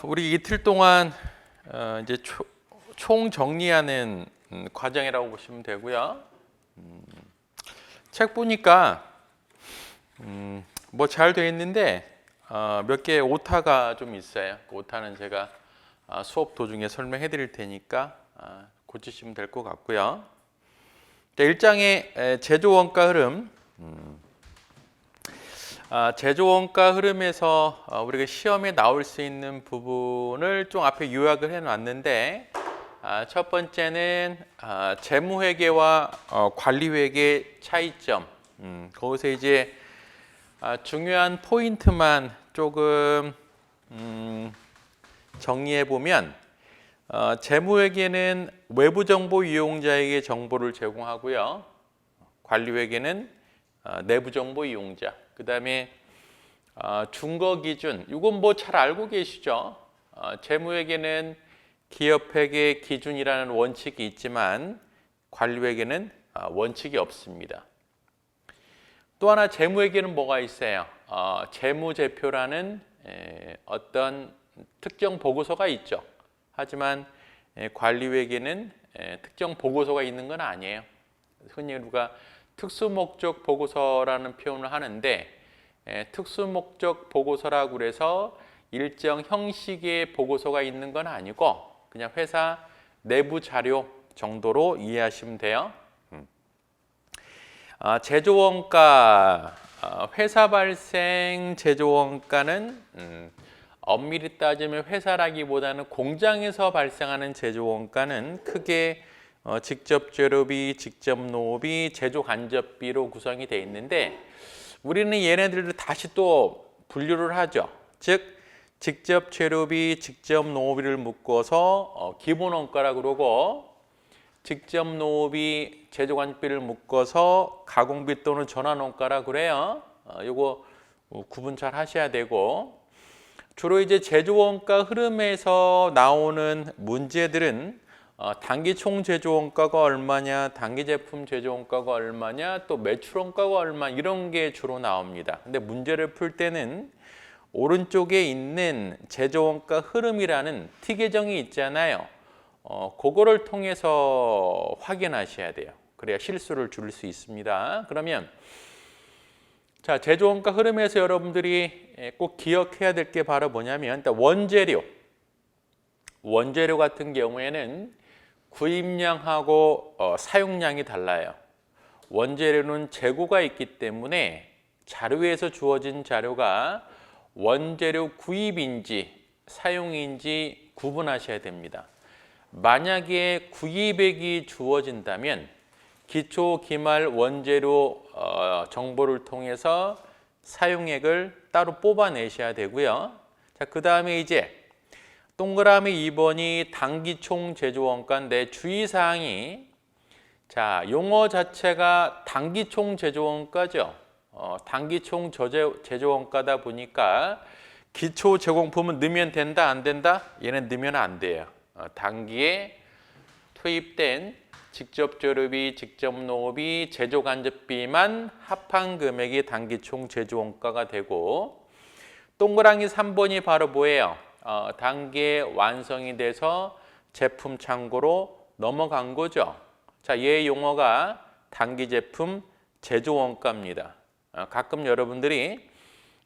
우리 이틀 동안 이제 총 정리하는 과정이라고 보시면 되고요. 책 보니까 뭐 잘 되어 있는데 몇 개의 오타가 좀 있어요. 그 오타는 제가 수업 도중에 설명해 드릴 테니까 고치시면 될 것 같고요. 1장의 제조원가 흐름. 제조원가 흐름에서 우리가 시험에 나올 수 있는 부분을 좀 앞에 요약을 해 놨는데, 첫 번째는 재무회계와 관리회계 차이점. 거기서 이제 중요한 포인트만 조금 정리해 보면, 재무회계는 외부 정보 이용자에게 정보를 제공하고요. 관리회계는 내부 정보 이용자. 그 다음에 준거 기준, 이건 뭐 잘 알고 계시죠? 재무회계는 기업회계 기준이라는 원칙이 있지만 관리회계는 원칙이 없습니다. 또 하나 재무회계는 뭐가 있어요? 재무제표라는 어떤 특정 보고서가 있죠. 하지만 관리회계는 특정 보고서가 있는 건 아니에요. 흔히 우리가 특수목적 보고서라는 표현을 하는데, 특수목적 보고서라고 그래서 일정 형식의 보고서가 있는 건 아니고 그냥 회사 내부 자료 정도로 이해하시면 돼요. 제조원가, 회사 발생 제조원가는 엄밀히 따지면 회사라기보다는 공장에서 발생하는 제조원가는 크게 직접 재료비, 직접 노비, 제조 간접비로 구성이 되어 있는데, 우리는 얘네들을 다시 또 분류를 하죠. 즉 직접 재료비, 직접 노비를 묶어서 기본원가라고 그러고, 직접 노비, 제조 간접비를 묶어서 가공비 또는 전환원가라고 그래요. 요거 구분 잘 하셔야 되고, 주로 이제 제조원가 흐름에서 나오는 문제들은 단기 총 제조원가가 얼마냐, 단기 제품 제조원가가 얼마냐, 또 매출원가가 얼마, 이런 게 주로 나옵니다. 근데 문제를 풀 때는 오른쪽에 있는 제조원가 흐름이라는 T 계정이 있잖아요. 그거를 통해서 확인하셔야 돼요. 그래야 실수를 줄일 수 있습니다. 그러면 자, 제조원가 흐름에서 여러분들이 꼭 기억해야 될 게 바로 뭐냐면, 일단 원재료 같은 경우에는 구입량하고 사용량이 달라요. 원재료는 재고가 있기 때문에 자료에서 주어진 자료가 원재료 구입인지 사용인지 구분하셔야 됩니다. 만약에 구입액이 주어진다면 기초, 기말 원재료 정보를 통해서 사용액을 따로 뽑아내셔야 되고요. 자, 그 다음에 이제 동그라미 2번이 단기총 제조원가인데 주의사항이, 자, 용어 자체가 단기총 제조원가죠. 단기총 제조원가다 보니까 기초 제공품은 넣으면 된다, 안 된다? 얘는 넣으면 안 돼요. 단기에 투입된 직접 재료비, 직접 노비, 제조 간접비만 합한 금액이 단기총 제조원가가 되고, 동그라미 3번이 바로 뭐예요? 단계에 완성이 돼서 제품 창고로 넘어간 거죠. 자, 얘 용어가 단기 제품 제조원가입니다. 가끔 여러분들이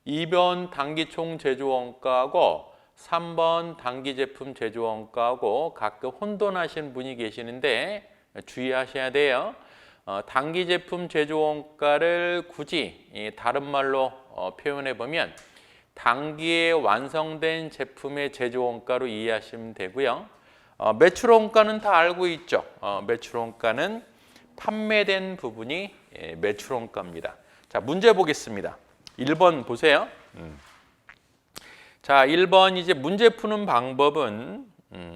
2번 단기 총 제조원가하고 3번 단기 제품 제조원가하고 가끔 혼돈하시는 분이 계시는데 주의하셔야 돼요. 단기 제품 제조원가를 굳이 다른 말로 표현해 보면 단기에 완성된 제품의 제조원가로 이해하시면 되고요. 매출원가는 다 알고 있죠. 매출원가는 판매된 부분이 매출원가입니다. 자, 문제 보겠습니다. 1번 보세요. 자, 1번 이제 문제 푸는 방법은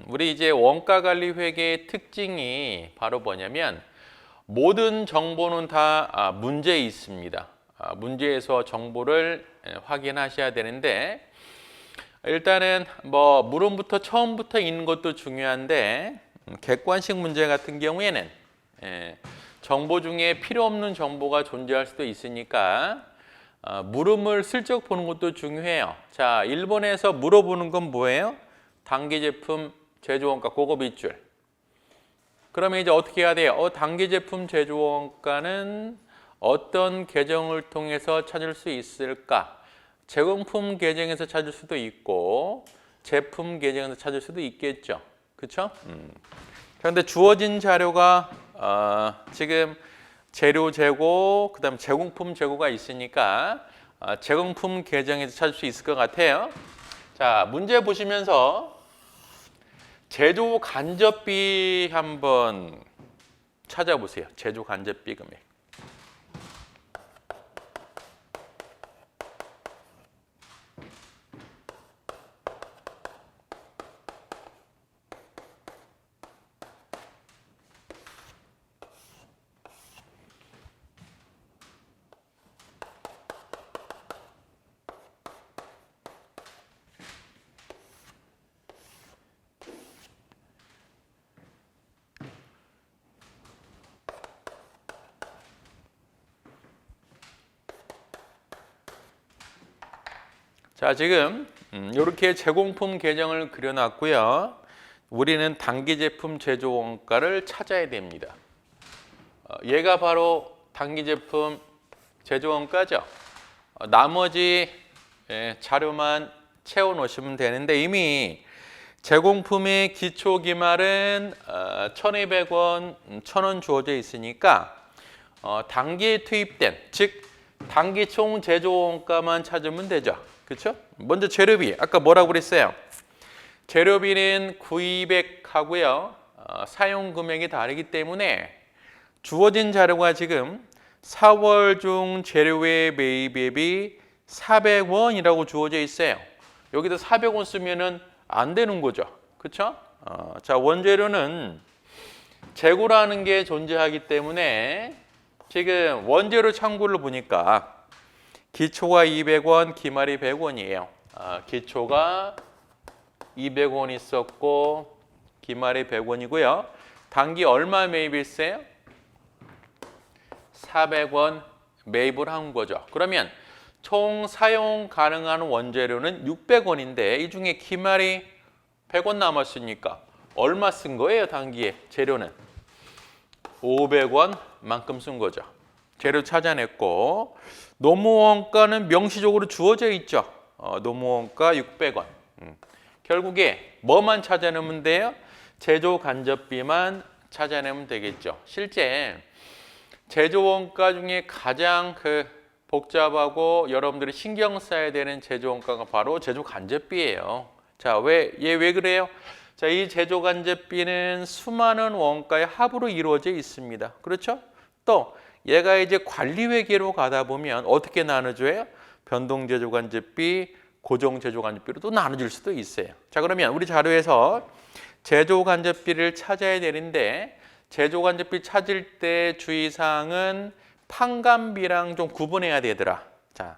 우리 이제 원가관리회계의 특징이 바로 뭐냐면, 모든 정보는 다 문제에 있습니다. 문제에서 정보를 확인하셔야 되는데, 일단은 뭐 물음부터 처음부터 있는 것도 중요한데, 객관식 문제 같은 경우에는 정보 중에 필요 없는 정보가 존재할 수도 있으니까 물음을 슬쩍 보는 것도 중요해요. 자, 일본에서 물어보는 건 뭐예요? 단기 제품 제조 원가 그거 밑줄. 그러면 이제 어떻게 해야 돼요? 단기 제품 제조 원가는 어떤 계정을 통해서 찾을 수 있을까? 제공품 계정에서 찾을 수도 있고 제품 계정에서 찾을 수도 있겠죠. 그렇죠? 그런데 주어진 자료가 지금 재료 재고, 그다음 제공품 재고가 있으니까 제공품 계정에서 찾을 수 있을 것 같아요. 자, 문제 보시면서 제조 간접비 한번 찾아보세요. 제조 간접비 금액. 자, 지금 이렇게 제공품 계정을 그려놨고요. 우리는 단기 제품 제조 원가를 찾아야 됩니다. 얘가 바로 단기 제품 제조 원가죠. 나머지 자료만 채워 놓으시면 되는데 이미 제공품의 기초 기말은 1,200원, 1,000원 주어져 있으니까 단기에 투입된, 즉 단기 총 제조 원가만 찾으면 되죠. 그렇죠? 먼저 재료비, 아까 뭐라고 그랬어요? 재료비는 구입액 하고요. 사용 금액이 다르기 때문에 주어진 자료가 지금 4월 중 재료의 매입액이 400원이라고 주어져 있어요. 여기다 400원 쓰면은 안 되는 거죠. 그렇죠? 자, 원재료는 재고라는 게 존재하기 때문에 지금 원재료 창구를 보니까 기초가 200원, 기말이 100원이에요. 기초가 200원 있었고 기말이 100원이고요. 단기 얼마 매입했어요? 400원 매입을 한 거죠. 그러면 총 사용 가능한 원재료는 600원인데 이 중에 기말이 100원 남았으니까 얼마 쓴 거예요? 단기에 재료는 500원만큼 쓴 거죠. 재료 찾아냈고 노무원가는 명시적으로 주어져 있죠. 노무원가 600원. 결국에 뭐만 찾아내면 돼요? 제조 간접비만 찾아내면 되겠죠. 실제 제조 원가 중에 가장 복잡하고 여러분들이 신경 써야 되는 제조 원가가 바로 제조 간접비예요. 자, 왜 그래요? 자, 이 제조 간접비는 수많은 원가의 합으로 이루어져 있습니다. 그렇죠? 또 얘가 이제 관리회계로 가다 보면 어떻게 나눠줘요? 변동 제조 간접비, 고정 제조 간접비로 또 나눠질 수도 있어요. 자, 그러면 우리 자료에서 제조 간접비를 찾아야 되는데 제조 간접비 찾을 때 주의사항은 판관비랑 좀 구분해야 되더라. 자,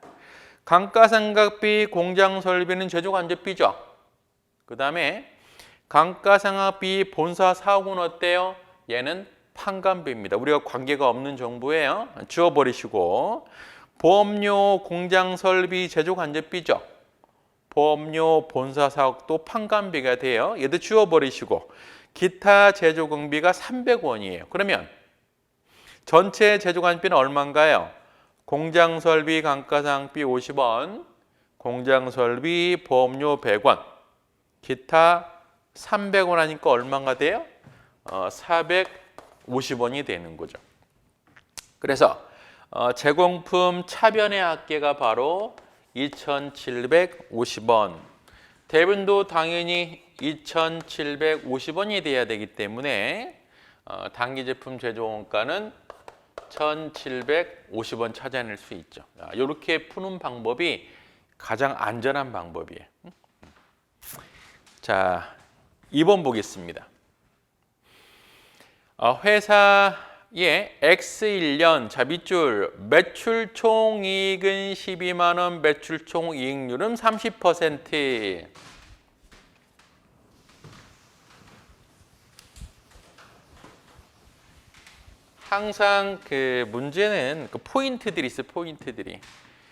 감가상각비, 공장설비는 제조 간접비죠. 그 다음에 감가상각비, 본사 사업은 어때요? 얘는 판관비입니다. 우리가 관계가 없는 정보예요. 지워버리시고 보험료, 공장설비, 제조 간접비죠. 보험료, 본사 사업도 판관비가 돼요. 얘도 지워버리시고 기타 제조 경비가 300원이에요. 그러면 전체 제조 간접비는 얼마인가요? 공장설비, 감가상각비 50원, 공장설비, 보험료 100원, 기타 300원 하니까 얼마가 돼요? 450원이 되는 거죠. 그래서 제공품 차변의 합계가 바로 2,750원. 대변도 당연히 2,750원이 돼야 되기 때문에 단기 제품 제조 원가는 1,750원 찾아낼 수 있죠. 이렇게 푸는 방법이 가장 안전한 방법이에요. 자, 2번 보겠습니다. 회사의 X1년, 자, 밑줄 매출 총이익은 12만 원, 매출 총이익률은 30%. 항상 문제는 포인트들이 있어요. 포인트들이.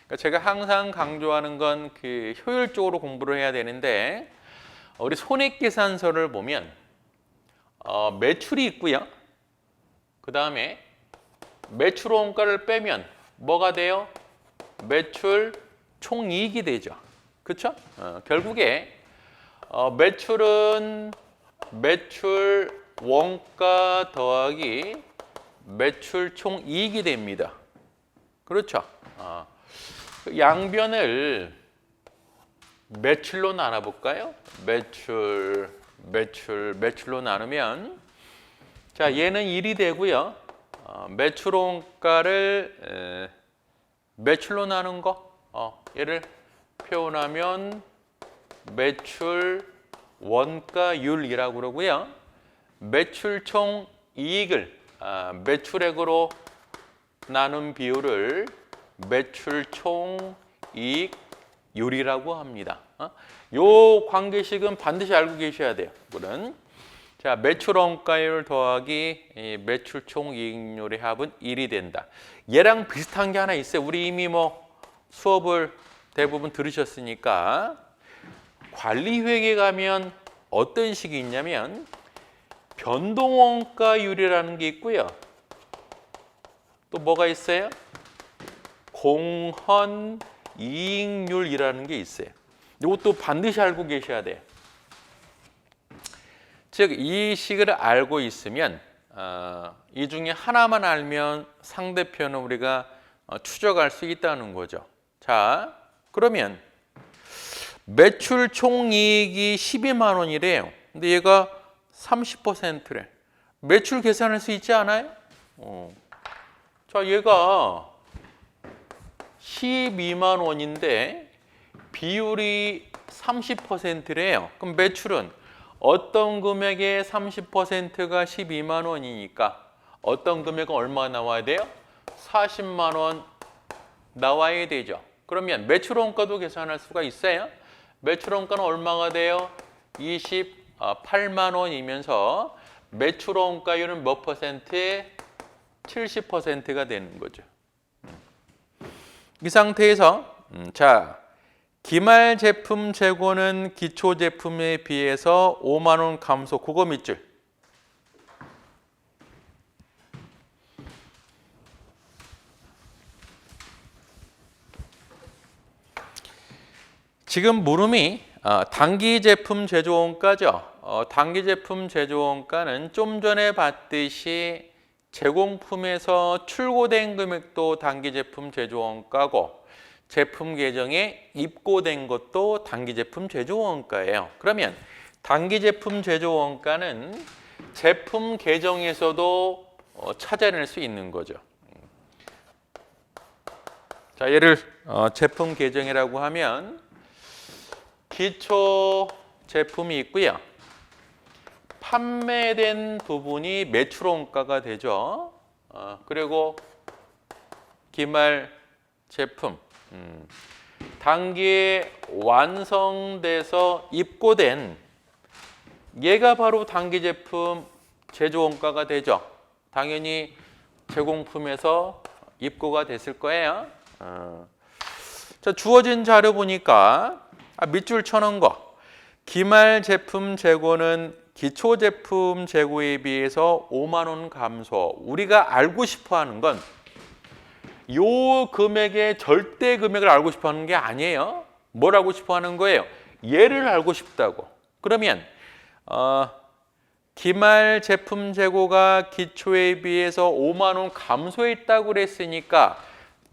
그러니까 제가 항상 강조하는 건 그 효율적으로 공부를 해야 되는데 우리 손익계산서를 보면 매출이 있고요. 그 다음에 매출 원가를 빼면 뭐가 돼요? 매출 총이익이 되죠. 그렇죠? 결국에 매출은 매출 원가 더하기 매출 총이익이 됩니다. 그렇죠? 양변을 매출로 나눠볼까요? 매출로 나누면 자 얘는 1이 되고요. 매출 원가를 매출로 나눈 거 얘를 표현하면 매출 원가율이라고 그러고요. 매출 총 이익을 매출액으로 나눈 비율을 매출 총 이익률이라고 합니다. 요 관계식은 반드시 알고 계셔야 돼요. 물은 자 매출 원가율 더하기 매출 총 이익률의 합은 1이 된다. 얘랑 비슷한 게 하나 있어요. 우리 이미 뭐 수업을 대부분 들으셨으니까 관리회계 가면 어떤 식이 있냐면 변동원가율이라는 게 있고요. 또 뭐가 있어요? 공헌이익률이라는 게 있어요. 이것도 반드시 알고 계셔야 돼요. 즉 이 식을 알고 있으면 이 중에 하나만 알면 상대편을 우리가 추적할 수 있다는 거죠. 자, 그러면 매출 총이익이 12만 원이래요. 근데 얘가 30%래. 매출 계산할 수 있지 않아요? 자, 얘가 12만 원인데 비율이 30%래요. 그럼 매출은 어떤 금액의 30%가 12만 원이니까 어떤 금액은 얼마 나와야 돼요? 40만 원 나와야 되죠. 그러면 매출 원가도 계산할 수가 있어요. 매출 원가는 얼마가 돼요? 28만 원이면서 매출 원가율은 몇 퍼센트에 70%가 되는 거죠. 이 상태에서 자 기말 제품 재고는 기초 제품에 비해서 5만 원 감소. 그거 밑줄. 지금 물음이 단기 제품 제조 원가죠. 단기 제품 제조 원가는 좀 전에 봤듯이 제공품에서 출고된 금액도 단기 제품 제조 원가고 제품 계정에 입고된 것도 단기 제품 제조 원가예요. 그러면 단기 제품 제조 원가는 제품 계정에서도 찾아낼 수 있는 거죠. 자, 얘를 제품 계정이라고 하면 기초 제품이 있고요. 판매된 부분이 매출 원가가 되죠. 그리고 기말 제품 단기에 완성돼서 입고된 얘가 바로 단기 제품 제조 원가가 되죠. 당연히 제공품에서 입고가 됐을 거예요. 자, 주어진 자료 보니까 밑줄 쳐놓은 거 기말 제품 재고는 기초 제품 재고에 비해서 5만 원 감소. 우리가 알고 싶어 하는 건 요 금액의 절대 금액을 알고 싶어 하는 게 아니에요. 뭘 알고 싶어 하는 거예요? 얘를 알고 싶다고. 그러면 기말 제품 재고가 기초에 비해서 5만 원 감소했다고 그랬으니까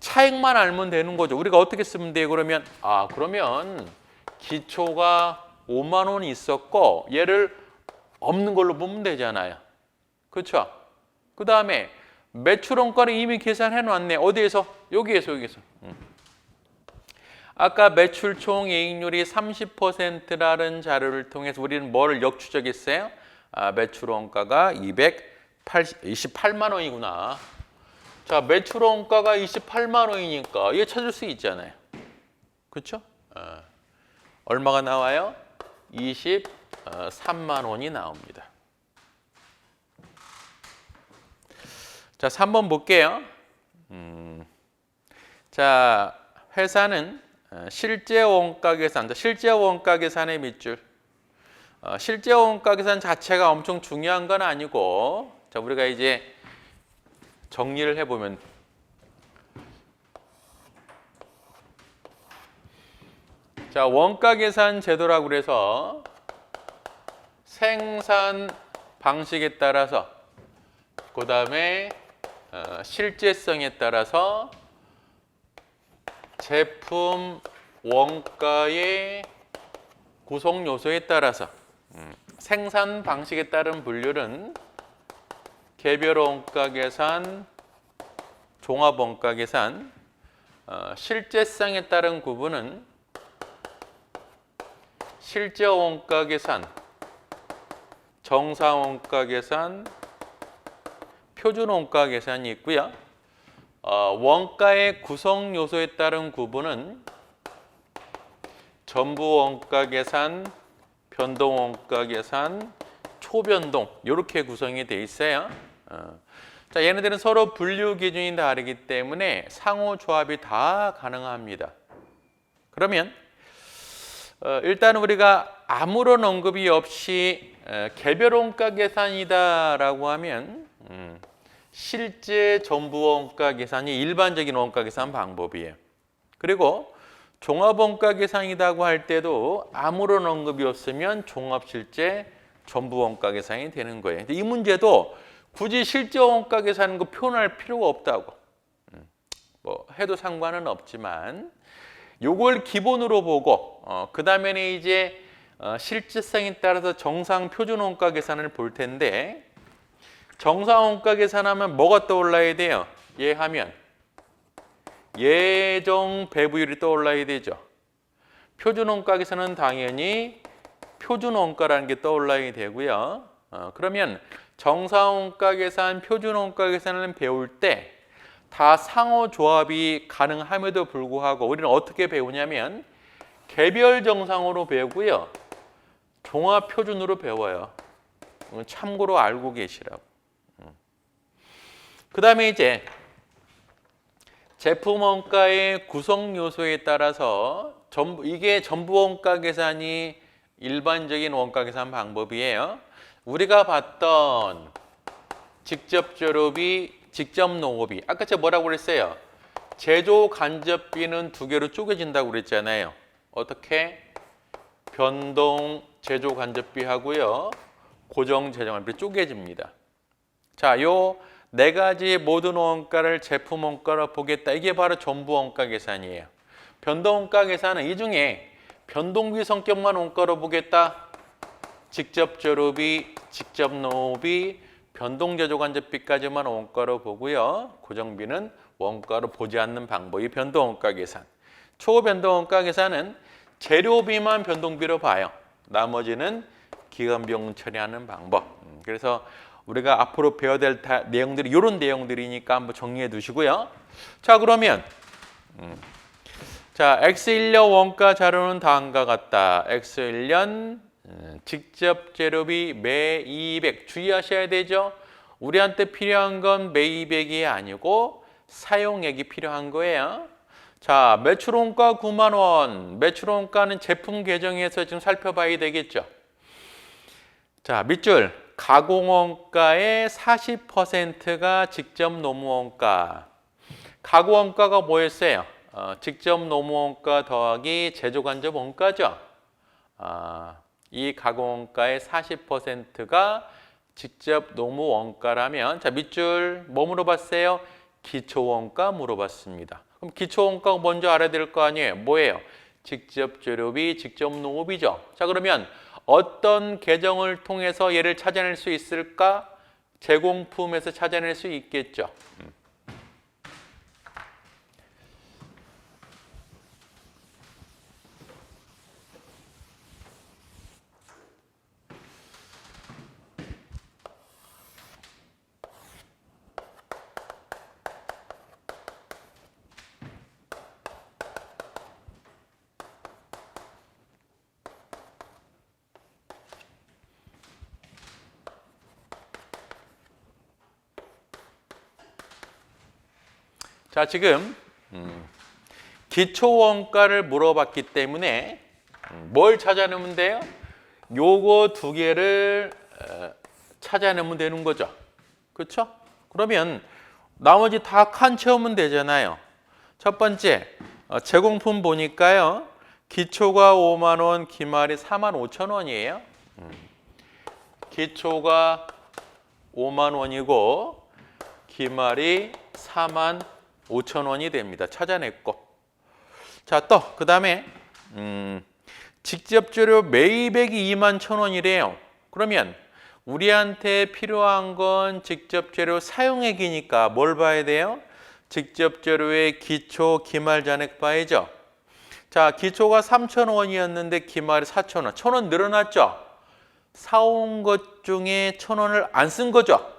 차액만 알면 되는 거죠. 우리가 어떻게 쓰면 돼요? 그러면 그러면 기초가 5만 원이 있었고 얘를 없는 걸로 보면 되잖아요. 그렇죠? 그 다음에 매출 원가를 이미 계산해 놨네. 어디에서? 여기에서. 아까 매출 총 이익률이 30%라는 자료를 통해서 우리는 뭐를 역추적했어요? 매출 원가가 28만 원이구나. 자, 매출 원가가 28만 원이니까 이거 찾을 수 있잖아요. 그렇죠? 얼마가 나와요? 23만 원이 나옵니다. 자, 3번 볼게요. 자, 회사는 실제 원가 계산, 실제 원가 계산의 밑줄. 실제 원가 계산 자체가 엄청 중요한 건 아니고, 자, 우리가 이제 정리를 해보면, 자, 원가 계산 제도라고 그래서 생산 방식에 따라서, 그 다음에 실제성에 따라서 제품 원가의 구성 요소에 따라서 생산 방식에 따른 분류는 개별 원가 계산, 종합 원가 계산, 실제성에 따른 구분은 실제 원가 계산, 정상 원가 계산, 표준 원가 계산이 있고요. 원가의 구성 요소에 따른 구분은 전부 원가 계산, 변동 원가 계산, 초변동 이렇게 구성이 돼 있어요. 자, 얘네들은 서로 분류 기준이 다르기 때문에 상호 조합이 다 가능합니다. 그러면 일단 우리가 아무런 언급이 없이 개별 원가 계산이다라고 하면 실제 전부 원가 계산이 일반적인 원가 계산 방법이에요. 그리고 종합 원가 계산이라고 할 때도 아무런 언급이 없으면 종합 실제 전부 원가 계산이 되는 거예요. 근데 이 문제도 굳이 실제 원가 계산인 거 표현할 필요가 없다고. 뭐 해도 상관은 없지만 요걸 기본으로 보고 그 다음에는 이제 실제성에 따라서 정상 표준 원가 계산을 볼 텐데, 정상 원가 계산하면 뭐가 떠올라야 돼요? 얘 하면 예정 배분율이 떠올라야 되죠. 표준 원가 계산은 당연히 표준 원가라는 게 떠올라야 되고요. 그러면 정상 원가 계산, 표준 원가 계산을 배울 때 다 상호 조합이 가능함에도 불구하고 우리는 어떻게 배우냐면 개별 정상으로 배우고요. 종합 표준으로 배워요. 참고로 알고 계시라고. 그 다음에 이제 제품 원가의 구성 요소에 따라서 이게 전부 원가 계산이 일반적인 원가 계산 방법이에요. 우리가 봤던 직접 재료비, 직접 농업비, 아까 제가 뭐라고 그랬어요? 제조 간접비는 두 개로 쪼개진다고 그랬잖아요. 어떻게? 변동 제조 간접비 하고요. 고정 제조간접비 쪼개집니다. 자, 요 네 가지 모든 원가를 제품 원가로 보겠다. 이게 바로 전부 원가 계산이에요. 변동 원가 계산은 이 중에 변동비 성격만 원가로 보겠다. 직접 재료비, 직접 농업비, 변동 제조 간접비까지만 원가로 보고요. 고정비는 원가로 보지 않는 방법이 변동 원가 계산. 초변동 원가 계산은 재료비만 변동비로 봐요. 나머지는 기간비용 처리하는 방법. 그래서 우리가 앞으로 배워야 될 내용들이 이런 내용들이니까 한번 정리해 두시고요. 자, 그러면 자, X1년 원가 자료는 다음과 같다. X1년 직접 재료비 매 200 주의하셔야 되죠. 우리한테 필요한 건 매 200이 아니고 사용액이 필요한 거예요. 자, 매출 원가 9만 원. 매출 원가는 제품 계정에서 지금 살펴봐야 되겠죠. 자, 밑줄 가공원가의 40%가 직접 노무원가. 가공원가가 뭐였어요? 직접 노무원가 더하기 제조간접 원가죠. 이 가공원가의 40%가 직접 노무원가라면, 자, 밑줄 뭐 물어봤어요? 기초원가 물어봤습니다. 그럼 기초원가가 먼저 알아야 될 거 아니에요? 뭐예요? 직접 재료비, 직접 농업이죠. 자, 그러면 어떤 계정을 통해서 얘를 찾아낼 수 있을까? 제공품에서 찾아낼 수 있겠죠. 자, 지금 기초 원가를 물어봤기 때문에 뭘 찾아내면 돼요? 요거 두 개를 찾아내면 되는 거죠. 그렇죠? 그러면 나머지 다 칸 채우면 되잖아요. 첫 번째 제공품 보니까요. 기초가 5만 원, 기말이 4만 5천 원이에요. 기초가 5만 원이고 기말이 4만 5천 원이 됩니다. 찾아냈고. 자, 또 그다음에 직접 재료 매입액이 2만 1천 원이래요. 그러면 우리한테 필요한 건 직접 재료 사용액이니까 뭘 봐야 돼요? 직접 재료의 기초, 기말 잔액 봐야죠. 자, 기초가 3,000원이었는데 기말이 4,000원. 1,000원 늘어났죠? 사온 것 중에 1,000원을 안 쓴 거죠?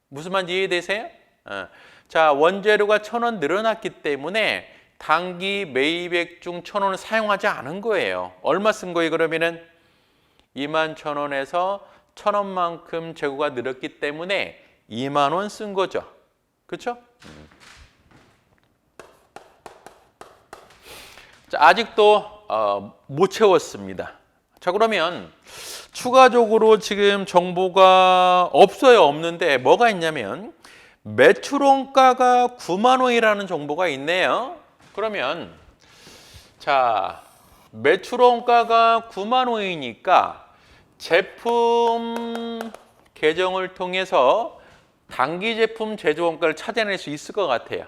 무슨 말인지 이해되세요? 자, 원재료가 1,000원 늘어났기 때문에 당기 매입액 중 1,000원을 사용하지 않은 거예요. 얼마 쓴 거예요? 그러면은 2만 1,000원에서 1,000원만큼 재고가 늘었기 때문에 2만 원 쓴 거죠. 그렇죠? 자, 아직도 못 채웠습니다. 자, 그러면 추가적으로 지금 정보가 없어요. 없는데 뭐가 있냐면 매출원가가 9만 원이라는 정보가 있네요. 그러면 자, 매출원가가 9만 원이니까 제품 계정을 통해서 당기 제품 제조원가를 찾아낼 수 있을 것 같아요.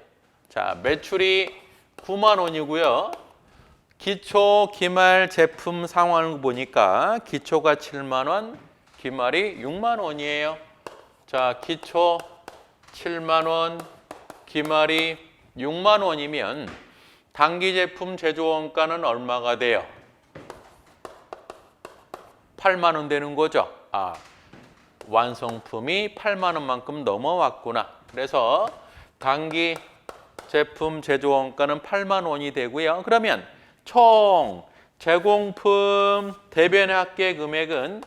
자, 매출이 9만 원이고요. 기초, 기말 제품 상황을 보니까 기초가 7만 원, 기말이 6만 원이에요. 자, 기초 7만 원, 기말이 6만 원이면 당기 제품 제조 원가는 얼마가 돼요? 8만 원 되는 거죠. 아, 완성품이 8만 원만큼 넘어왔구나. 그래서 당기 제품 제조 원가는 8만 원이 되고요. 그러면 총 제공품 대변의 합계 금액은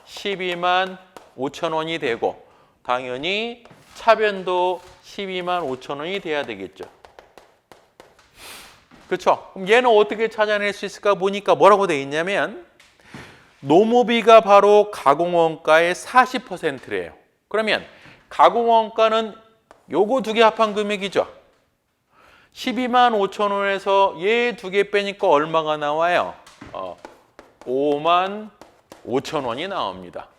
12만 5천 원이 되고 당연히 차변도 12만 5천 원이 돼야 되겠죠. 그렇죠? 그럼 얘는 어떻게 찾아낼 수 있을까 보니까 뭐라고 돼 있냐면 노무비가 바로 가공원가의 40%래요. 그러면 가공원가는 요거 두 개 합한 금액이죠. 12만 5천 원에서 얘 두 개 빼니까 얼마가 나와요? 5만 5천 원이 나옵니다.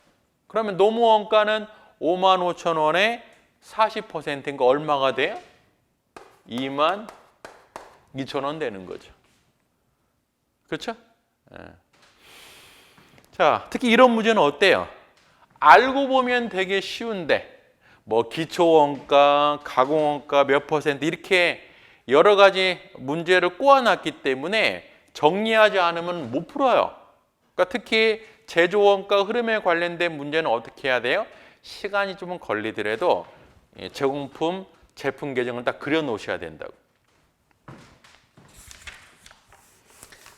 그러면 노무원가는 5만 5천 원에 40%인가 얼마가 돼요? 2만 2천 원 되는 거죠. 그렇죠? 자, 특히 이런 문제는 어때요? 알고 보면 되게 쉬운데 뭐 기초원가, 가공원가 몇 퍼센트 이렇게 여러 가지 문제를 꼬아놨기 때문에 정리하지 않으면 못 풀어요. 그러니까 특히 제조원가 흐름에 관련된 문제는 어떻게 해야 돼요? 시간이 좀 걸리더라도 제공품, 제품 계정을 딱 그려놓으셔야 된다고.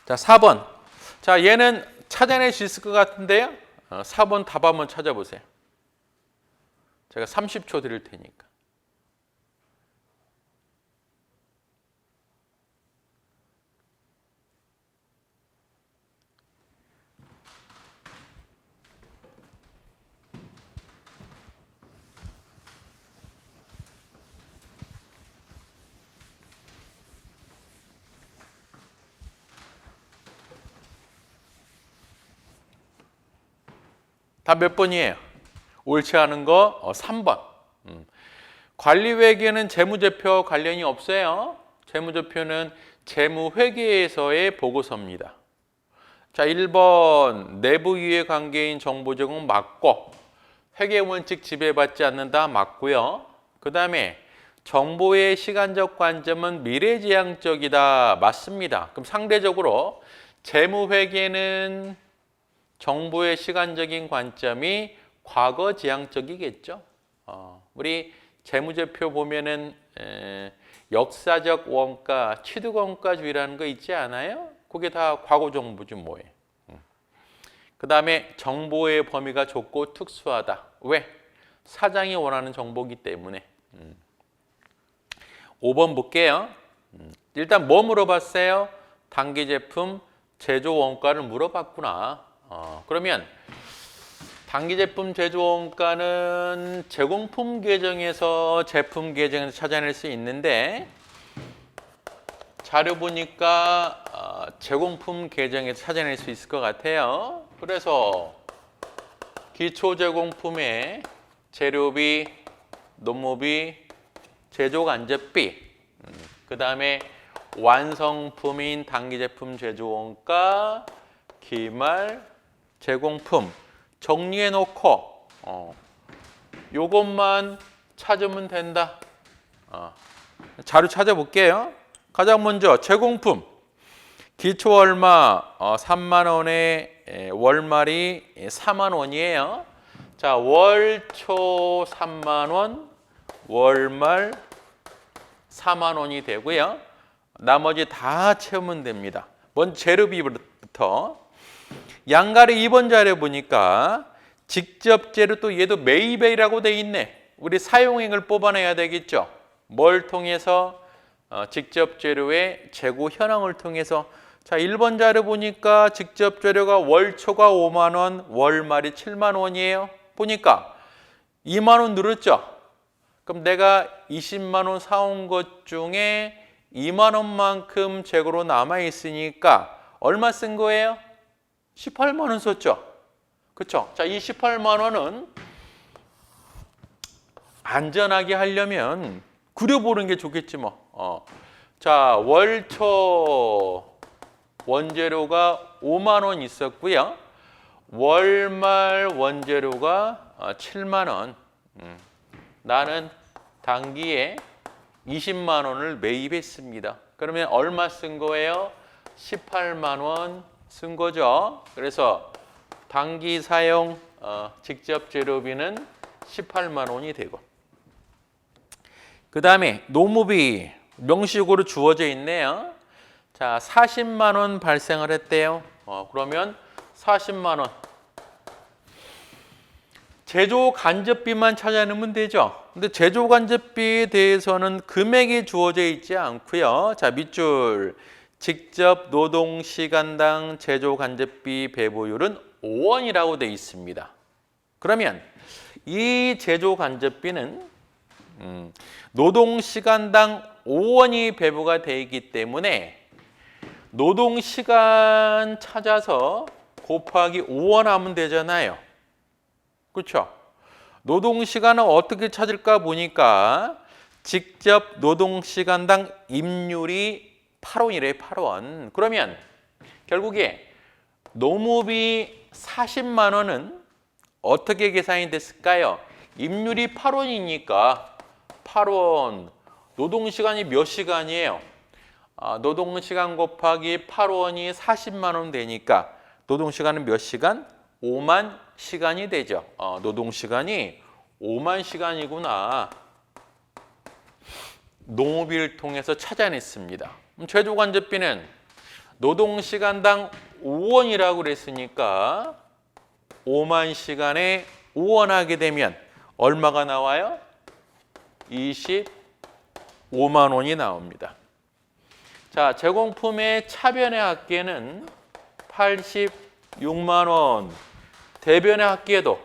자, 4번. 자, 얘는 찾아낼 수 있을 것 같은데요. 4번 답 한번 찾아보세요. 제가 30초 드릴 테니까. 답 몇 번이에요? 옳지 않은 거 3번. 관리회계는 재무제표 관련이 없어요. 재무제표는 재무회계에서의 보고서입니다. 자, 1번 내부 이해 관계인 정보 제공 맞고 회계원칙 지배받지 않는다 맞고요. 그 다음에 정보의 시간적 관점은 미래지향적이다 맞습니다. 그럼 상대적으로 재무회계는 정보의 시간적인 관점이 과거지향적이겠죠. 우리 재무제표 보면은 역사적 원가, 취득원가주의라는 거 있지 않아요? 그게 다 과거정보지 뭐예요. 그 다음에 정보의 범위가 좁고 특수하다. 왜? 사장이 원하는 정보이기 때문에. 5번 볼게요. 일단 뭐 물어봤어요? 당기 제품 제조 원가를 물어봤구나. 그러면 당기 제품 제조 원가는 제공품 계정에서 제품 계정에서 찾아낼 수 있는데 자료 보니까 제공품 계정에서 찾아낼 수 있을 것 같아요. 그래서 기초 제공품의 재료비, 노무비, 제조 간접비, 그 다음에 완성품인 당기 제품 제조 원가, 기말, 제공품 정리해 놓고 요것만 찾으면 된다. 자료 찾아볼게요. 가장 먼저 제공품 기초 얼마 3만 원에 월말이 4만 원이에요. 자, 월초 3만 원, 월말 4만 원이 되고요. 나머지 다 채우면 됩니다. 먼저 재료비부터 양가리 2번 자료 보니까 직접 재료 또 얘도 매입액이라고 돼 있네. 우리 사용액을 뽑아내야 되겠죠. 뭘 통해서? 직접 재료의 재고 현황을 통해서. 자, 1번 자료 보니까 직접 재료가 월초가 5만 원, 월말이 7만 원이에요. 보니까 2만 원 늘었죠. 그럼 내가 20만 원 사온 것 중에 2만 원만큼 재고로 남아 있으니까 얼마 쓴 거예요? 18만 원 썼죠. 그렇죠? 자, 이 18만 원은 안전하게 하려면 그려보는 게 좋겠지 뭐. 자, 월초 원재료가 5만 원 있었고요. 월말 원재료가 7만 원. 나는 당기에 20만 원을 매입했습니다. 그러면 얼마 쓴 거예요? 18만 원 쓴 거죠. 그래서 당기 사용 직접 재료비는 18만 원이 되고, 그 다음에 노무비 명시적으로 주어져 있네요. 자, 40만 원 발생을 했대요. 그러면 40만 원 제조 간접비만 찾아내면 되죠. 근데 제조 간접비에 대해서는 금액이 주어져 있지 않고요. 자, 밑줄 직접 노동 시간당 제조 간접비 배부율은 5원이라고 되어 있습니다. 그러면 이 제조 간접비는 노동 시간당 5원이 배부가 되어 있기 때문에 노동 시간 찾아서 곱하기 5원 하면 되잖아요. 그렇죠? 노동 시간은 어떻게 찾을까 보니까 직접 노동 시간당 임률이 8원이래, 8원. 그러면 결국에 노무비 40만 원은 어떻게 계산이 됐을까요? 임률이 8원이니까 8원. 노동 시간이 몇 시간이에요? 노동 시간 곱하기 8원이 40만 원 되니까 노동 시간은 몇 시간? 5만 시간이 되죠. 노동 시간이 5만 시간이구나. 노무비를 통해서 찾아냈습니다. 제조 간접비는 노동 시간당 5원이라고 그랬으니까 5만 시간에 5원 하게 되면 얼마가 나와요? 25만 원이 나옵니다. 자, 제공품의 차변의 합계는 86만 원, 대변의 합계도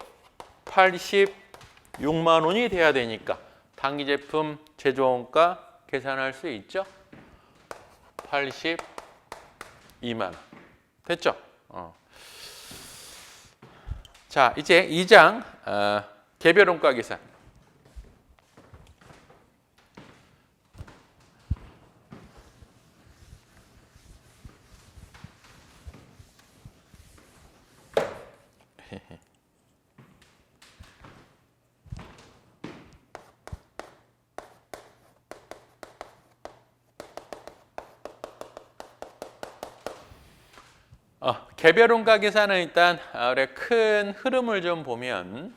86만 원이 돼야 되니까 당기 제품 제조 원가 계산할 수 있죠? 82만 원. 됐죠? 자, 이제 2장 개별 원가 계산. 개별 원가 계산은 일단 큰 흐름을 좀 보면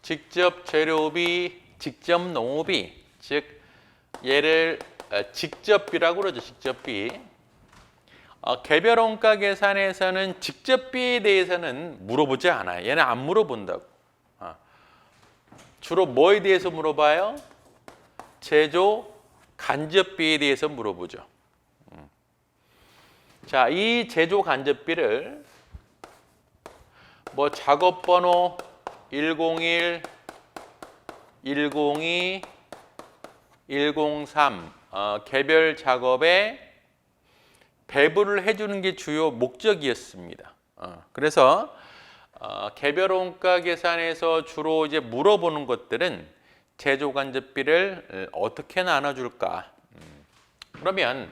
직접 재료비, 직접 노무비, 즉 얘를 직접비라고 그러죠. 직접비. 개별 원가 계산에서는 직접비에 대해서는 물어보지 않아요. 얘는 안 물어본다고. 주로 뭐에 대해서 물어봐요? 제조 간접비에 대해서 물어보죠. 자, 이 제조 간접비를 뭐 작업 번호 101, 102, 103 개별 작업에 배부를 해주는 게 주요 목적이었습니다. 그래서 개별 원가 계산에서 주로 이제 물어보는 것들은 제조 간접비를 어떻게 나눠줄까? 그러면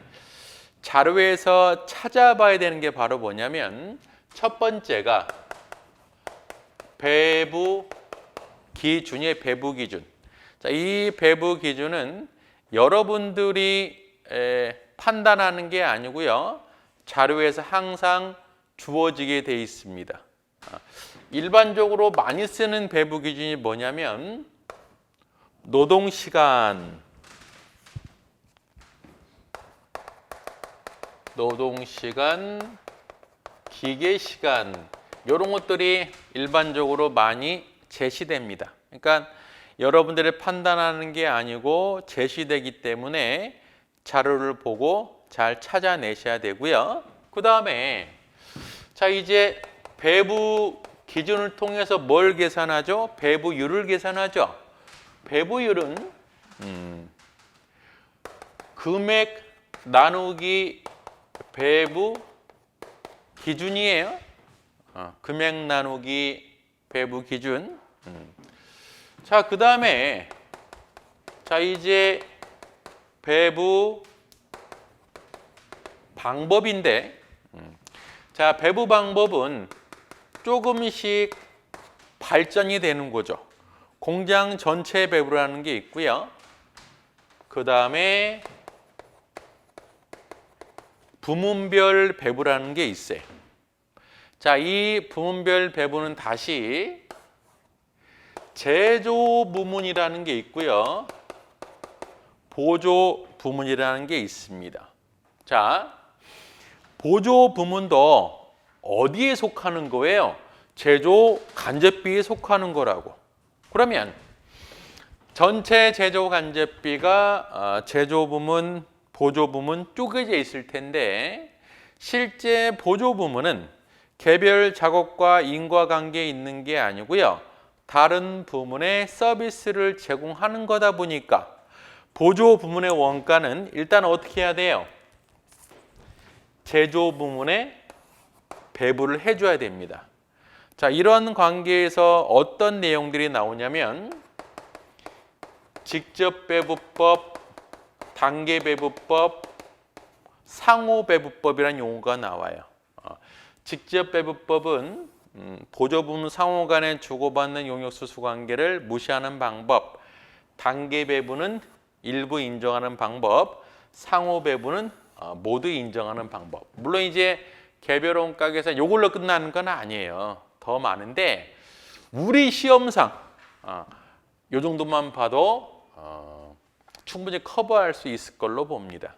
자료에서 찾아봐야 되는 게 바로 뭐냐면 첫 번째가 배부 기준이에요. 배부 기준. 자, 이 배부 기준은 여러분들이 판단하는 게 아니고요. 자료에서 항상 주어지게 돼 있습니다. 일반적으로 많이 쓰는 배부 기준이 뭐냐면 노동시간, 기계시간 이런 것들이 일반적으로 많이 제시됩니다. 그러니까 여러분들이 판단하는 게 아니고 제시되기 때문에 자료를 보고 잘 찾아내셔야 되고요. 그 다음에 자 이제 배부 기준을 통해서 뭘 계산하죠? 배부율을 계산하죠. 배부율은 금액 나누기 배부 기준이에요. 금액 나누기 배부 기준. 자, 그 다음에 자 이제 배부 방법인데 자 배부 방법은 조금씩 발전이 되는 거죠. 공장 전체 배부라는 게 있고요. 그 다음에 부문별 배부라는 게 있어요. 자, 이 부문별 배부는 다시 제조 부문이라는 게 있고요. 보조 부문이라는 게 있습니다. 자, 보조 부문도 어디에 속하는 거예요? 제조 간접비에 속하는 거라고. 그러면 전체 제조 간접비가 제조 부문, 보조 부문 쪼개져 있을 텐데 실제 보조 부문은 개별 작업과 인과관계에 있는 게 아니고요. 다른 부문에 서비스를 제공하는 거다 보니까 보조 부문의 원가는 일단 어떻게 해야 돼요? 제조 부문에 배부를 해줘야 됩니다. 자, 이런 관계에서 어떤 내용들이 나오냐면 직접배부법, 단계배부법, 상호배부법이라는 용어가 나와요. 직접배부법은 보조부문 상호 간에 주고받는 용역수수 관계를 무시하는 방법, 단계배부는 일부 인정하는 방법, 상호배부는 모두 인정하는 방법. 물론 이제 개별 원가 계산 이걸로 끝나는 건 아니에요. 더 많은데 우리 시험상 이 정도만 봐도 충분히 커버할 수 있을 걸로 봅니다.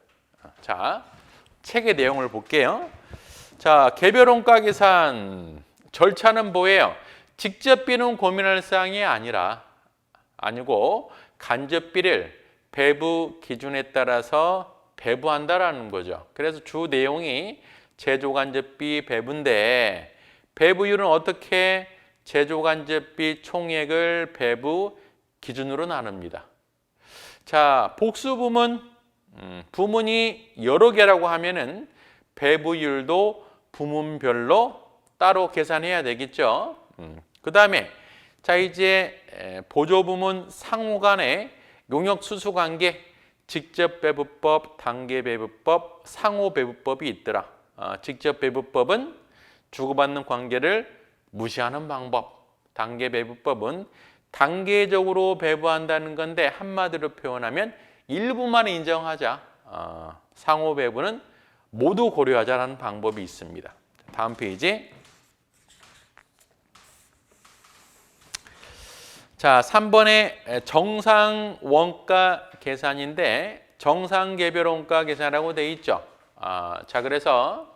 자, 책의 내용을 볼게요. 자, 개별 원가 계산 절차는 뭐예요? 직접비는 고민할 사항이 아니고 간접비를 배부 기준에 따라서 배부한다라는 거죠. 그래서 주 내용이 제조 간접비 배부인데 배부율은 어떻게 제조 간접비 총액을 배부 기준으로 나눕니다. 자, 복수 부문, 부문이 여러 개라고 하면은 배부율도 부문별로 따로 계산해야 되겠죠. 그 다음에 자 이제 보조 부문 상호 간의 용역 수수 관계, 직접 배부법, 단계 배부법, 상호 배부법이 있더라. 직접 배부법은 주고받는 관계를 무시하는 방법, 단계 배부법은 단계적으로 배부한다는 건데 한마디로 표현하면 일부만 인정하자. 상호 배부는 모두 고려하자라는 방법이 있습니다. 다음 페이지. 자, 3번에 정상 원가 계산인데 정상 개별 원가 계산이라고 되어 있죠. 자, 그래서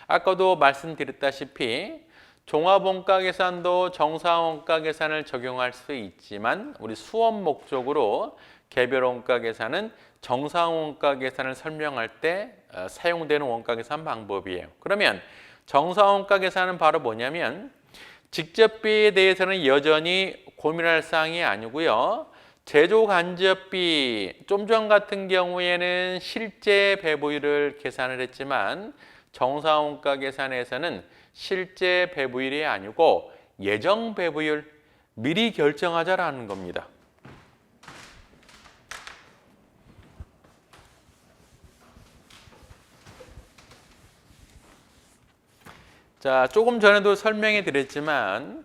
아까도 말씀드렸다시피 종합원가 계산도 정상원가 계산을 적용할 수 있지만 우리 수업 목적으로 개별 원가 계산은 정상 원가 계산을 설명할 때 사용되는 원가 계산 방법이에요. 그러면 정상 원가 계산은 바로 뭐냐면 직접비에 대해서는 여전히 고민할 사항이 아니고요. 제조 간접비 좀 전 같은 경우에는 실제 배부율을 계산을 했지만 정상 원가 계산에서는 실제 배부율이 아니고 예정 배부율 미리 결정하자라는 겁니다. 자, 조금 전에도 설명해 드렸지만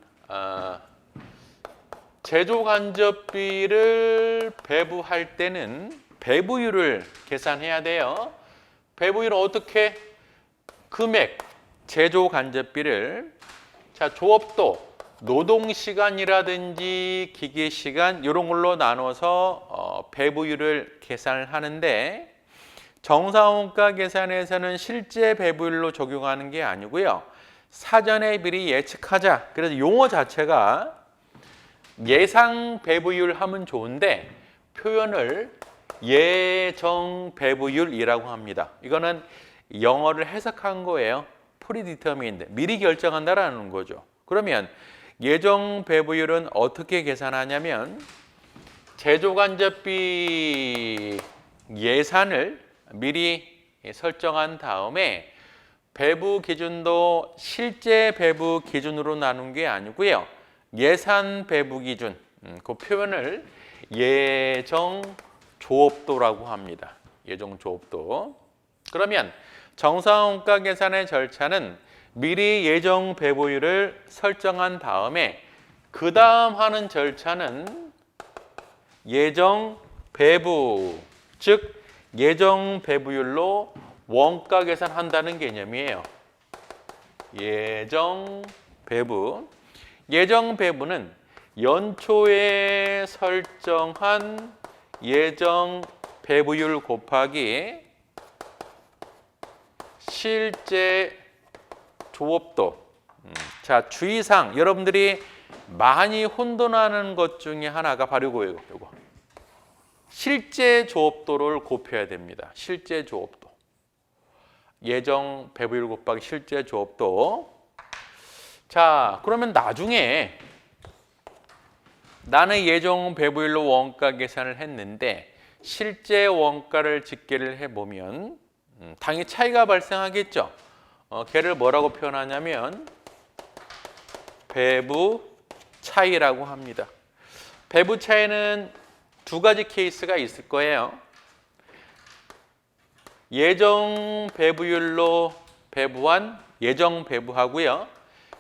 제조 간접비를 배부할 때는 배부율을 계산해야 돼요. 배부율은 어떻게? 금액, 제조 간접비를 자, 조업도, 노동시간이라든지 기계시간 이런 걸로 나눠서 배부율을 계산을 하는데 정상원가 계산에서는 실제 배부율로 적용하는 게 아니고요. 사전에 미리 예측하자. 그래서 용어 자체가 예상 배부율 하면 좋은데 표현을 예정 배부율이라고 합니다. 이거는 영어를 해석한 거예요. predetermined, 미리 결정한다라는 거죠. 그러면 예정 배부율은 어떻게 계산하냐면 제조간접비 예산을 미리 설정한 다음에 배부 기준도 실제 배부 기준으로 나눈 게 아니고요. 예산 배부 기준, 그 표현을 예정 조업도라고 합니다. 예정 조업도. 그러면 정상원가 계산의 절차는 미리 예정 배부율을 설정한 다음에 그 다음 하는 절차는 예정 배부, 즉 예정 배부율로 원가 계산한다는 개념이에요. 예정 배부. 예정 배부는 연초에 설정한 예정 배부율 곱하기 실제 조업도. 자, 주의사항 여러분들이 많이 혼돈하는 것 중에 하나가 바로 이거. 실제 조업도를 곱해야 됩니다. 실제 조업도. 예정 배부율 곱하기 실제 조업도. 자, 그러면 나중에 나는 예정 배부율로 원가 계산을 했는데 실제 원가를 집계를 해보면 당연히 차이가 발생하겠죠. 걔를 뭐라고 표현하냐면 배부 차이라고 합니다. 배부 차이는 두 가지 케이스가 있을 거예요. 예정 배부율로 배부한 예정 배부하고요.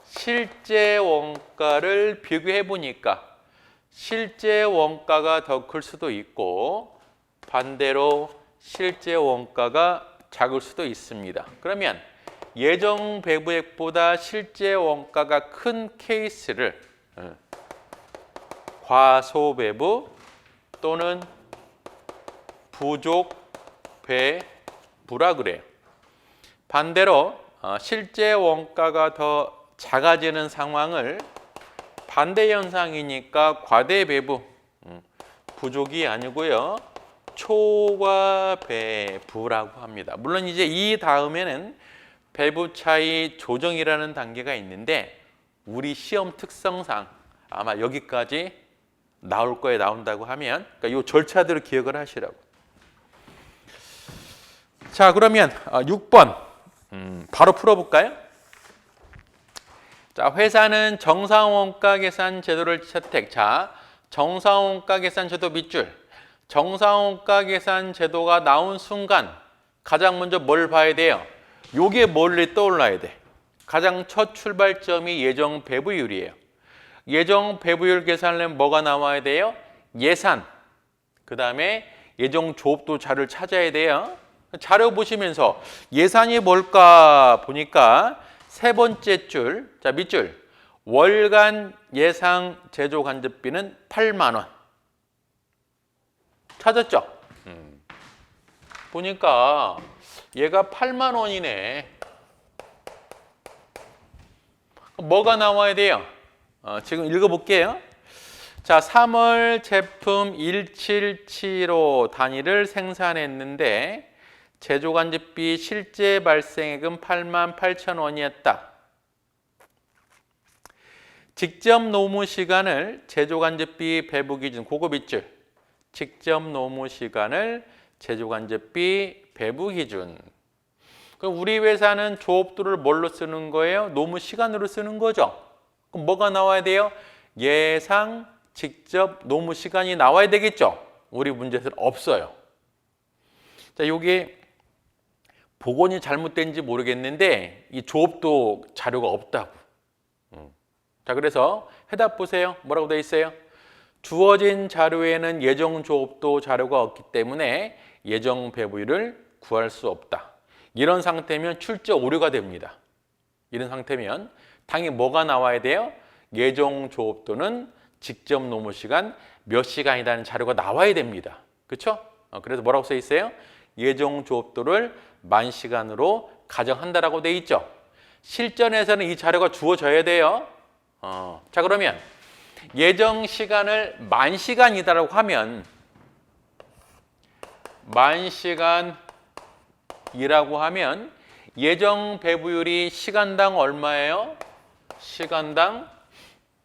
실제 원가를 비교해 보니까 실제 원가가 더 클 수도 있고 반대로 실제 원가가 작을 수도 있습니다. 그러면 예정 배부액보다 실제 원가가 큰 케이스를 과소배부 또는 부족 배부라 그래요. 반대로 실제 원가가 더 작아지는 상황을 반대 현상이니까 과대배부, 부족이 아니고요. 초과배부라고 합니다. 물론 이제 이 다음에는 배부 차이 조정이라는 단계가 있는데 우리 시험 특성상 아마 여기까지 나올 거에 나온다고 하면 그러니까 이 절차대로 기억을 하시라고. 자, 그러면 6번 바로 풀어볼까요? 자, 회사는 정상원가 계산 제도를 채택. 자, 정상원가 계산 제도 밑줄. 정상원가 계산 제도가 나온 순간 가장 먼저 뭘 봐야 돼요? 요게 멀리 떠올라야 돼. 가장 첫 출발점이 예정 배부율이에요. 예정 배부율 계산을 하면 뭐가 나와야 돼요? 예산. 그 다음에 예정 조업도 자료를 찾아야 돼요. 자료 보시면서 예산이 뭘까 보니까 세 번째 줄, 자 밑줄. 월간 예상 제조 간접비는 8만 원. 찾았죠? 보니까 얘가 8만 원이네. 뭐가 나와야 돼요? 지금 읽어볼게요. 자, 3월 제품 177호 단위를 생산했는데 제조간접비 실제 발생액은 88,000원이었다. 직접 노무 시간을 제조간접비 배부 기준 고급 빗줄. 직접 노무 시간을 제조간접비 배부 기준. 그럼 우리 회사는 조업도를 뭘로 쓰는 거예요? 노무 시간으로 쓰는 거죠. 그럼 뭐가 나와야 돼요? 예상 직접 노무 시간이 나와야 되겠죠. 우리 문제에서는 없어요. 자, 여기 복원이 잘못된지 모르겠는데 이 조업도 자료가 없다고. 자, 그래서 해답 보세요. 뭐라고 되어 있어요? 주어진 자료에는 예정 조업도 자료가 없기 때문에 예정 배부율을 구할 수 없다. 이런 상태면 출제 오류가 됩니다. 이런 상태면 당연히 뭐가 나와야 돼요? 예정 조업도는 직접 노무 시간 몇 시간이라는 자료가 나와야 됩니다. 그렇죠? 그래서 뭐라고 써 있어요? 예정 조업도를 10,000시간으로 가정한다라고 돼 있죠. 실전에서는 이 자료가 주어져야 돼요. 자, 그러면 예정 시간을 10,000시간이다라고 하면 10,000시간이라고 하면 예정 배부율이 시간당 얼마예요? 시간당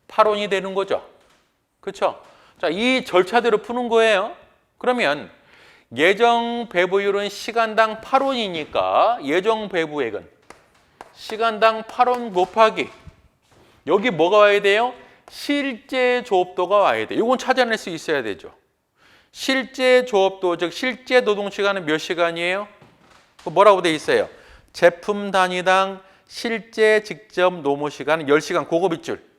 8원이 되는 거죠. 그렇죠? 자, 이 절차대로 푸는 거예요. 그러면 예정 배부율은 시간당 8원이니까 예정 배부액은 시간당 8원 곱하기 여기 뭐가 와야 돼요? 실제 조업도가 와야 돼요. 이건 찾아낼 수 있어야 되죠. 실제 조업도, 즉 실제 노동시간은 몇 시간이에요? 뭐라고 돼 있어요? 제품 단위당 실제 직접 노무 시간은 10시간 고급 빗줄.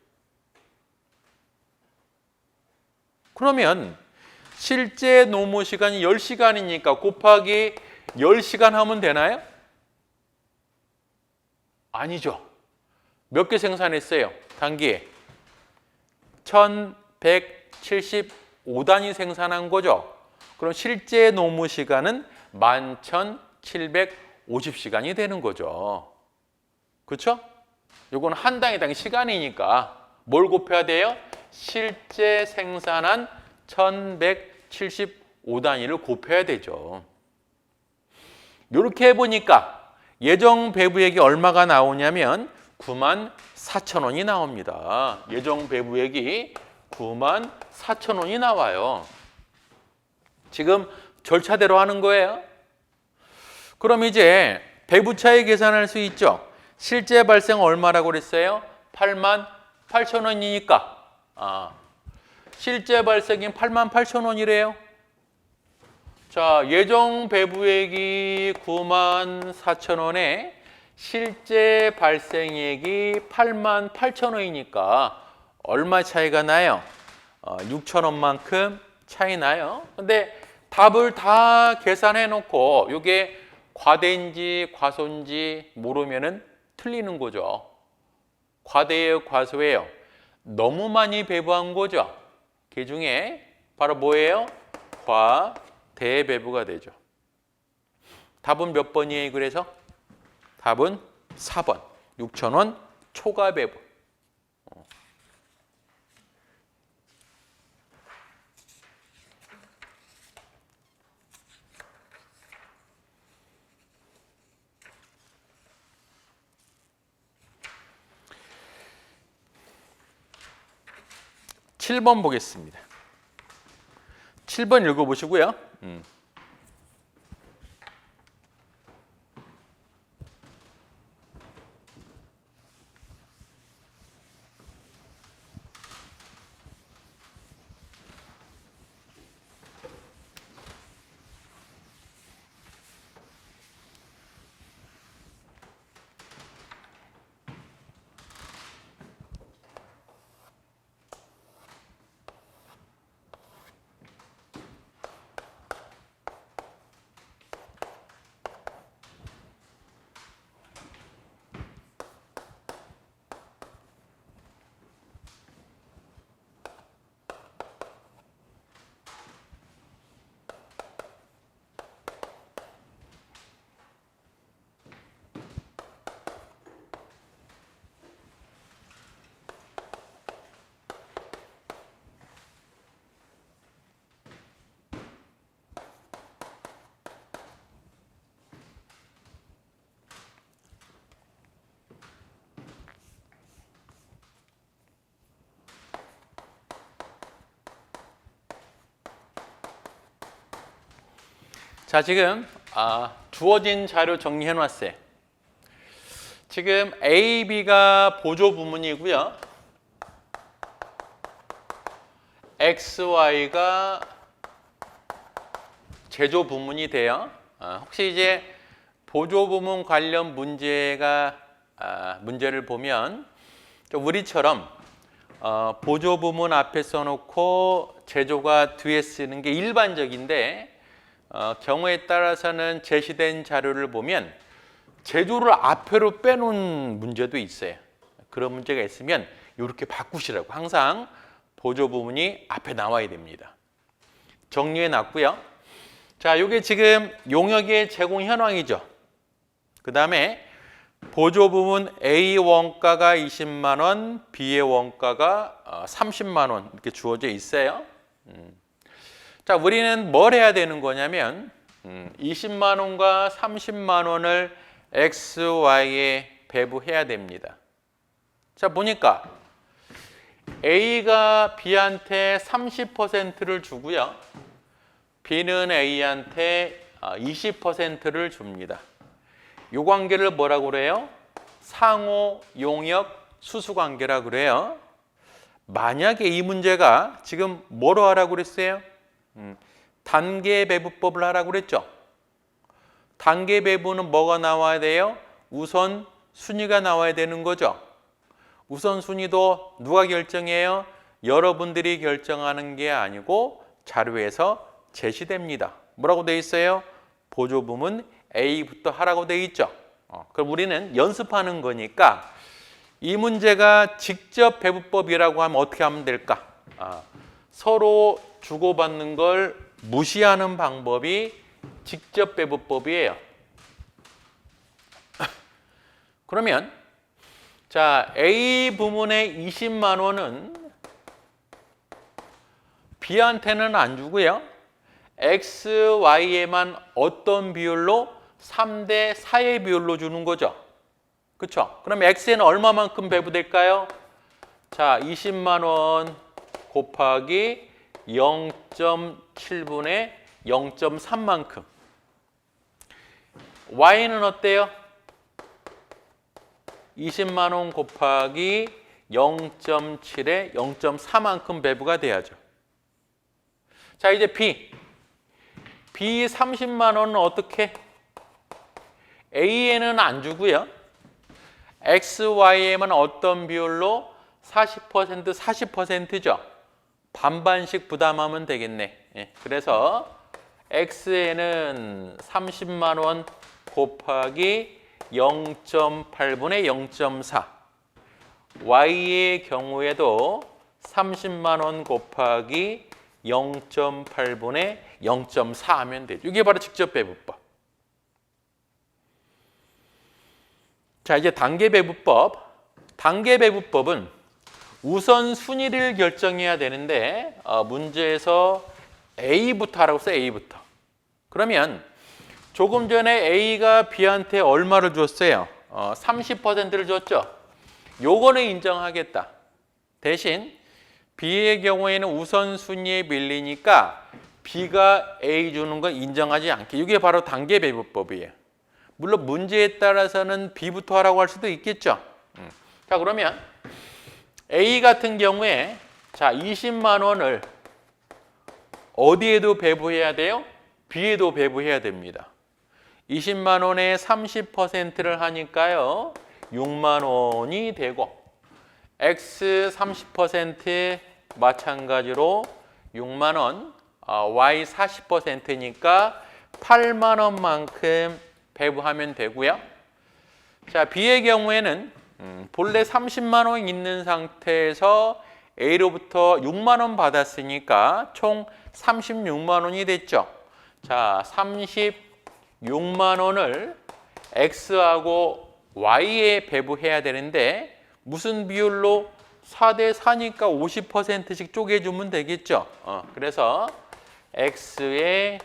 그러면 실제 노무 시간이 10시간이니까 곱하기 10시간 하면 되나요? 아니죠. 몇 개 생산했어요? 단기에 1175단위 생산한 거죠. 그럼 실제 노무 시간은 11,750시간이 되는 거죠. 그렇죠? 요건 한 단위당 시간이니까 뭘 곱해야 돼요? 실제 생산한 1175단위를 곱해야 되죠. 이렇게 해보니까 예정 배부액이 얼마가 나오냐면 94,000원이 나옵니다. 예정 배부액이 94,000원이 나와요. 지금 절차대로 하는 거예요. 그럼 이제 배부차익 계산할 수 있죠. 실제 발생 얼마라고 그랬어요? 88,000원이니까 실제 발생인 88,000원이래요. 자, 예정 배부액이 94,000원에 실제 발생액이 88,000원이니까 얼마 차이가 나요? 6,000원만큼 차이 나요. 근데 답을 다 계산해 놓고 이게 과대인지 과소인지 모르면은 틀리는 거죠. 과대예요, 과소예요? 너무 많이 배부한 거죠. 그 중에 바로 뭐예요? 과대배부가 되죠. 답은 몇 번이에요, 그래서? 답은 4번. 6,000원 초과 배부. 7번 보겠습니다. 7번 읽어보시고요. 자, 지금 주어진 자료 정리해 놨어요. 지금 A, B가 보조 부문이고요. X, Y가 제조 부문이 돼요. 혹시 이제 보조 부문 관련 문제를 보면 우리처럼 보조 부문 앞에 써놓고 제조가 뒤에 쓰는 게 일반적인데 경우에 따라서는 제시된 자료를 보면 제조를 앞으로 빼놓은 문제도 있어요. 그런 문제가 있으면 이렇게 바꾸시라고. 항상 보조 부문이 앞에 나와야 됩니다. 정리해 놨고요. 자, 이게 지금 용역의 제공 현황이죠. 그 다음에 보조 부문 A 원가가 20만 원, B의 원가가 30만 원 이렇게 주어져 있어요. 자, 우리는 뭘 해야 되는 거냐면 20만 원과 30만 원을 X, Y에 배부해야 됩니다. 자, 보니까 A가 B한테 30%를 주고요. B는 A한테 20%를 줍니다. 이 관계를 뭐라고 그래요? 상호 용역 수수 관계라고 그래요. 만약에 이 문제가 지금 뭐로 하라고 그랬어요? 단계 배부법을 하라고 그랬죠. 단계 배부는 뭐가 나와야 돼요? 우선 순위가 나와야 되는 거죠. 우선 순위도 누가 결정해요? 여러분들이 결정하는 게 아니고 자료에서 제시됩니다. 뭐라고 돼 있어요? 보조 부문 A부터 하라고 돼 있죠. 그럼 우리는 연습하는 거니까 이 문제가 직접 배부법이라고 하면 어떻게 하면 될까? 서로 주고받는 걸 무시하는 방법이 직접 배부법이에요. 그러면 자, A 부문의 20만 원은 B한테는 안 주고요. X, Y에만 어떤 비율로? 3대 4의 비율로 주는 거죠. 그렇죠? 그럼 X에는 얼마만큼 배부될까요? 자, 20만 원 곱하기 0.7분의 0.3만큼. Y는 어때요? 20만 원 곱하기 0.7에 0.4만큼 배부가 돼야죠. 자, 이제 B 30만 원은 어떻게? A에는 안 주고요. X, Y에만 어떤 비율로? 40%, 40%죠. 반반씩 부담하면 되겠네. 그래서 X에는 30만 원 곱하기 0.8분의 0.4. Y의 경우에도 30만 원 곱하기 0.8분의 0.4 하면 되죠. 이게 바로 직접 배부법. 자, 이제 단계 배부법. 단계 배부법은 우선 순위를 결정해야 되는데 문제에서 A부터 하라고 써요. A부터. 그러면 조금 전에 A가 B한테 얼마를 줬어요? 30%를 줬죠. 요거는 인정하겠다. 대신 B의 경우에는 우선순위에 밀리니까 B가 A 주는 건 인정하지 않게. 이게 바로 단계 배부법이에요. 물론 문제에 따라서는 B부터 하라고 할 수도 있겠죠. 자, 그러면 A 같은 경우에 자 20만 원을 어디에도 배부해야 돼요? B에도 배부해야 됩니다. 20만 원에 30%를 하니까요. 6만 원이 되고 X 30% 마찬가지로 6만 원, Y 40%니까 8만 원만큼 배부하면 되고요. 자, B의 경우에는 본래 30만 원 있는 상태에서 A로부터 6만 원 받았으니까 총 36만 원이 됐죠. 자, 36만 원을 X하고 Y에 배부해야 되는데 무슨 비율로? 4대 4니까 50%씩 쪼개주면 되겠죠. 그래서 X에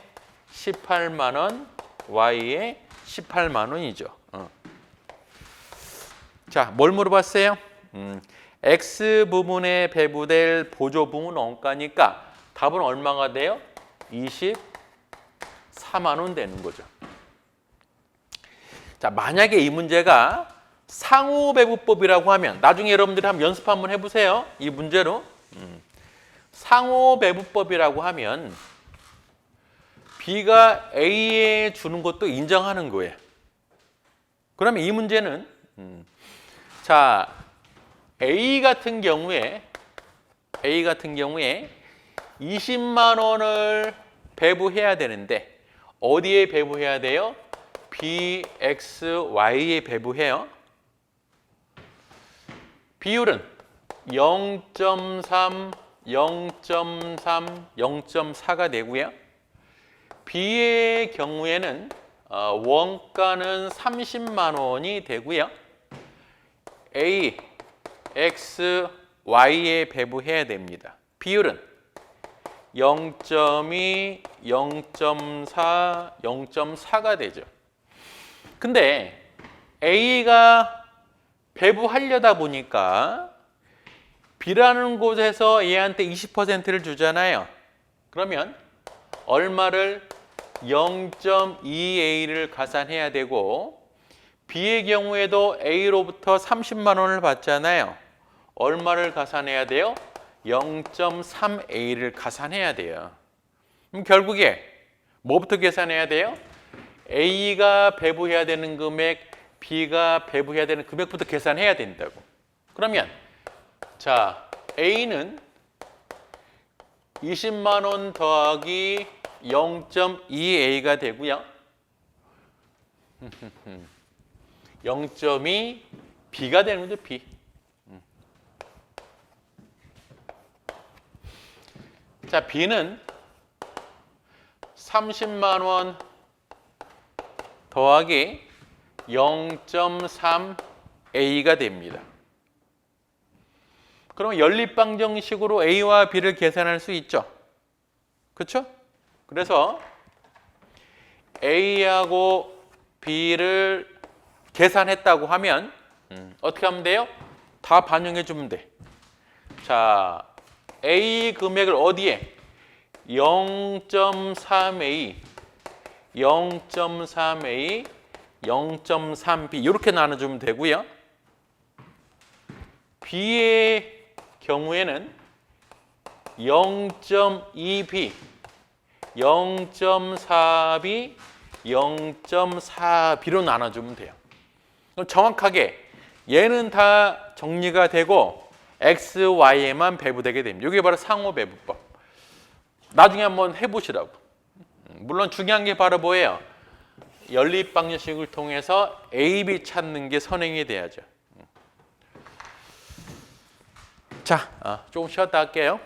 18만 원, Y에 18만 원이죠. 자, 뭘 물어봤어요? X 부분에 배부될 보조 부문 원가니까 답은 얼마가 돼요? 24 4만 원 되는 거죠. 자, 만약에 이 문제가 상호배분법이라고 하면 나중에 여러분들이 한번 연습 한번 해보세요. 이 문제로 상호배분법이라고 하면 B가 A에 주는 것도 인정하는 거예요. 그러면 이 문제는 자, A 같은 경우에 20만 원을 배부해야 되는데 어디에 배부해야 돼요? B, X, Y에 배부해요. 비율은 0.3, 0.3, 0.4가 되고요. B의 경우에는 원가는 30만 원이 되고요. A, X, Y에 배부해야 됩니다. 비율은 0.2, 0.4, 0.4가 되죠. 근데 A가 배부하려다 보니까 B라는 곳에서 얘한테 20%를 주잖아요. 그러면 얼마를 0.2A를 가산해야 되고 B의 경우에도 A로부터 30만 원을 받잖아요. 얼마를 가산해야 돼요? 0.3A를 가산해야 돼요. 그럼 결국에 뭐부터 계산해야 돼요? A가 배부해야 되는 금액, B가 배부해야 되는 금액부터 계산해야 된다고. 그러면 자, A는 20만 원 더하기 0.2A가 되고요. 0.2 B가 되는 거죠, B. 자, B는 30만 원 더하기 0.3A가 됩니다. 그럼 연립방정식으로 A와 B를 계산할 수 있죠. 그렇죠? 그래서 A하고 B를 계산했다고 하면 어떻게 하면 돼요? 다 반영해 주면 돼. 자, A 금액을 어디에? 0.3A, 0.3A, 0.3B 이렇게 나눠주면 되고요. B의 경우에는 0.2B, 0.4B, 0.4B로 나눠주면 돼요. 그럼 정확하게 얘는 다 정리가 되고 X, Y에만 배부되게 됩니다. 이게 바로 상호배분법. 나중에 한번 해보시라고. 물론 중요한 게 바로 뭐예요? 연립방정식을 통해서 A, B 찾는 게 선행이 돼야죠. 자, 조금 쉬었다 할게요.